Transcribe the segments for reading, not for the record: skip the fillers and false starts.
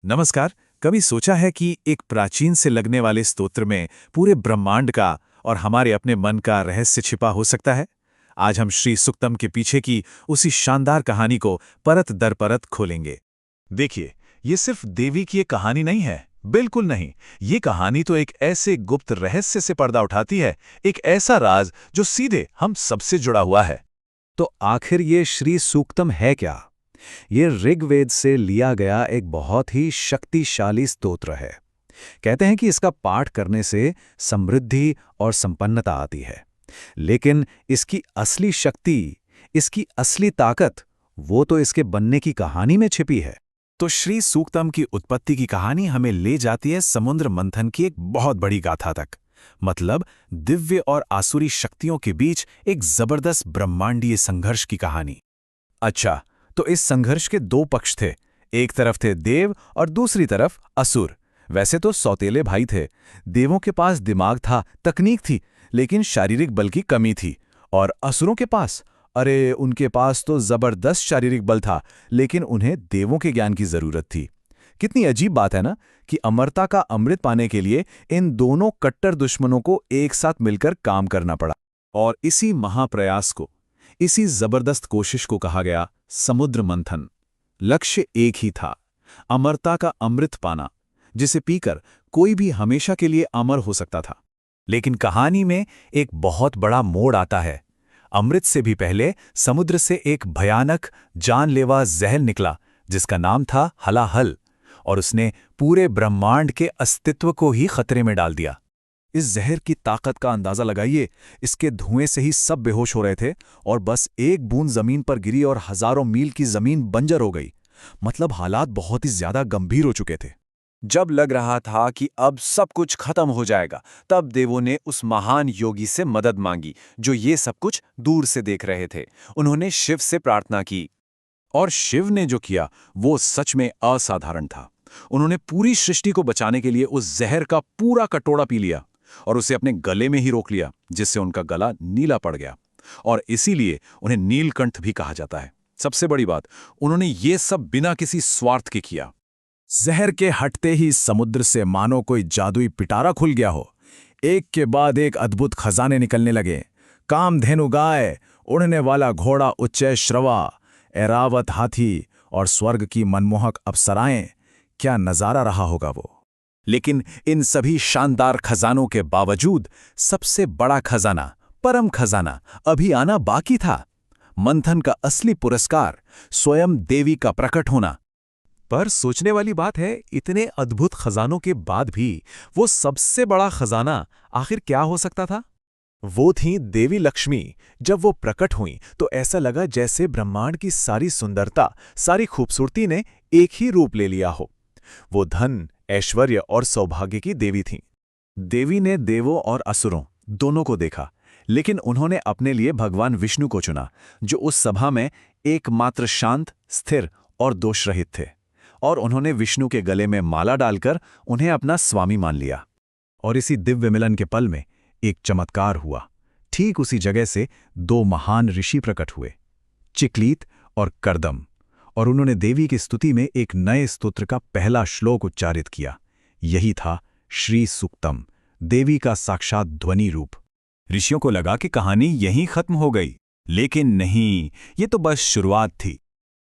नमस्कार। कभी सोचा है कि एक प्राचीन से लगने वाले स्तोत्र में पूरे ब्रह्मांड का और हमारे अपने मन का रहस्य छिपा हो सकता है? आज हम श्री सुक्तम के पीछे की उसी शानदार कहानी को परत दर परत खोलेंगे। देखिए, ये सिर्फ देवी की एक कहानी नहीं है, बिल्कुल नहीं। ये कहानी तो एक ऐसे गुप्त रहस्य से पर्दा उठाती है, एक ऐसा राज जो सीधे हम सबसे जुड़ा हुआ है। तो आखिर ये श्री सूक्तम है क्या? ये ऋग्वेद से लिया गया एक बहुत ही शक्तिशाली स्तोत्र है। कहते हैं कि इसका पाठ करने से समृद्धि और संपन्नता आती है। लेकिन इसकी असली शक्ति, इसकी असली ताकत, वो तो इसके बनने की कहानी में छिपी है। तो श्री सूक्तम की उत्पत्ति की कहानी हमें ले जाती है समुद्र मंथन की एक बहुत बड़ी गाथा तक। मतलब दिव्य और आसुरी शक्तियों के बीच एक जबरदस्त ब्रह्मांडीय संघर्ष की कहानी। अच्छा, तो इस संघर्ष के दो पक्ष थे। एक तरफ थे देव और दूसरी तरफ असुर। वैसे तो सौतेले भाई थे। देवों के पास दिमाग था, तकनीक थी, लेकिन शारीरिक बल की कमी थी। और असुरों के पास, अरे उनके पास तो जबरदस्त शारीरिक बल था, लेकिन उन्हें देवों के ज्ञान की जरूरत थी। कितनी अजीब बात है ना कि अमरता का अमृत पाने के लिए इन दोनों कट्टर दुश्मनों को एक साथ मिलकर काम करना पड़ा। और इसी महाप्रयास को, इसी जबरदस्त कोशिश को कहा गया समुद्र मंथन। लक्ष्य एक ही था, अमरता का अमृत पाना, जिसे पीकर कोई भी हमेशा के लिए अमर हो सकता था। लेकिन कहानी में एक बहुत बड़ा मोड़ आता है। अमृत से भी पहले समुद्र से एक भयानक जानलेवा जहर निकला, जिसका नाम था हलाहल, और उसने पूरे ब्रह्मांड के अस्तित्व को ही खतरे में डाल दिया। इस जहर की ताकत का अंदाजा लगाइए। इसके धुएं से ही सब बेहोश हो रहे थे और बस एक बूंद जमीन पर गिरी और हजारों मील की जमीन बंजर हो गई। मतलब हालात बहुत ही ज्यादा गंभीर हो चुके थे। जब लग रहा था कि अब सब कुछ खत्म हो जाएगा, तब देवों ने उस महान योगी से मदद मांगी, जो ये सब कुछ दूर से देख रहे थे। उन्होंने शिव से प्रार्थना की। और शिव ने जो किया वो सच में असाधारण था। उन्होंने पूरी सृष्टि को बचाने के लिए उस जहर का पूरा कटोरा पी लिया और उसे अपने गले में ही रोक लिया, जिससे उनका गला नीला पड़ गया। और इसीलिए उन्हें नीलकंठ भी कहा जाता है। सबसे बड़ी बात, उन्होंने ये सब बिना किसी स्वार्थ के किया। जहर के हटते ही समुद्र से मानो कोई जादुई पिटारा खुल गया हो। एक के बाद एक अद्भुत खजाने निकलने लगे। कामधेनु गाय, उड़ने वाला घोड़ा उच्चै श्रवा, ऐरावत हाथी और स्वर्ग की मनमोहक अप्सराएं। क्या नजारा रहा होगा वो। लेकिन इन सभी शानदार खजानों के बावजूद सबसे बड़ा खजाना, परम खजाना, अभी आना बाकी था। मंथन का असली पुरस्कार, स्वयं देवी का प्रकट होना। पर सोचने वाली बात है, इतने अद्भुत खजानों के बाद भी वो सबसे बड़ा खजाना आखिर क्या हो सकता था? वो थी देवी लक्ष्मी। जब वो प्रकट हुई तो ऐसा लगा जैसे ब्रह्मांड की सारी सुंदरता, सारी खूबसूरती ने एक ही रूप ले लिया हो। वो धन, ऐश्वर्य और सौभाग्य की देवी थीं। देवी ने देवों और असुरों दोनों को देखा, लेकिन उन्होंने अपने लिए भगवान विष्णु को चुना, जो उस सभा में एकमात्र शांत, स्थिर और दोषरहित थे। और उन्होंने विष्णु के गले में माला डालकर उन्हें अपना स्वामी मान लिया। और इसी दिव्य मिलन के पल में एक चमत्कार हुआ। ठीक उसी जगह से दो महान ऋषि प्रकट हुए, चिकलीत और करदम। और उन्होंने देवी की स्तुति में एक नए स्तोत्र का पहला श्लोक उच्चारित किया। यही था श्री सूक्तम, देवी का साक्षात ध्वनि रूप। ऋषियों को लगा कि कहानी यहीं खत्म हो गई, लेकिन नहीं, ये तो बस शुरुआत थी।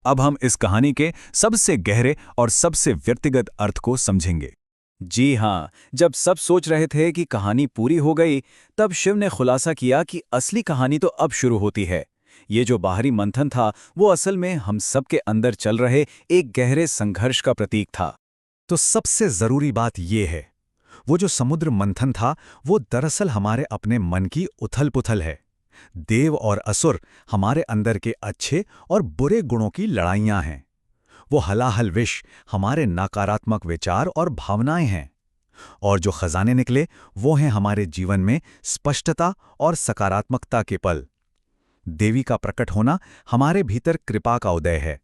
अब हम इस कहानी के सबसे गहरे और सबसे व्यक्तिगत अर्थ को समझेंगे। जी हाँ, जब सब सोच रहे थे कि कहानी पूरी हो गई, तब शिव ने खुलासा किया कि असली कहानी तो अब शुरू होती है। ये जो बाहरी मंथन था, वो असल में हम सब के अंदर चल रहे एक गहरे संघर्ष का प्रतीक था। तो सबसे जरूरी बात ये है, वो जो समुद्र मंथन था, वो दरअसल हमारे अपने मन की उथल-पुथल है। देव और असुर हमारे अंदर के अच्छे और बुरे गुणों की लड़ाइयां हैं। वो हलाहल विष हमारे नकारात्मक विचार और भावनाएं हैं। और जो खजाने निकले, वो हैं हमारे जीवन में स्पष्टता और सकारात्मकता के पल। देवी का प्रकट होना हमारे भीतर कृपा का उदय है।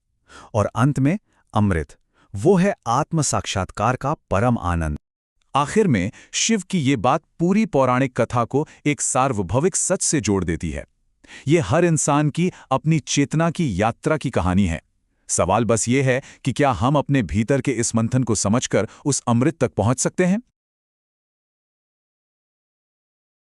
और अंत में अमृत, वो है आत्म साक्षात्कार का परम आनंद। आखिर में शिव की ये बात पूरी पौराणिक कथा को एक सार्वभौमिक सच से जोड़ देती है। ये हर इंसान की अपनी चेतना की यात्रा की कहानी है। सवाल बस ये है कि क्या हम अपने भीतर के इस मंथन को समझकर उस अमृत तक पहुंच सकते हैं।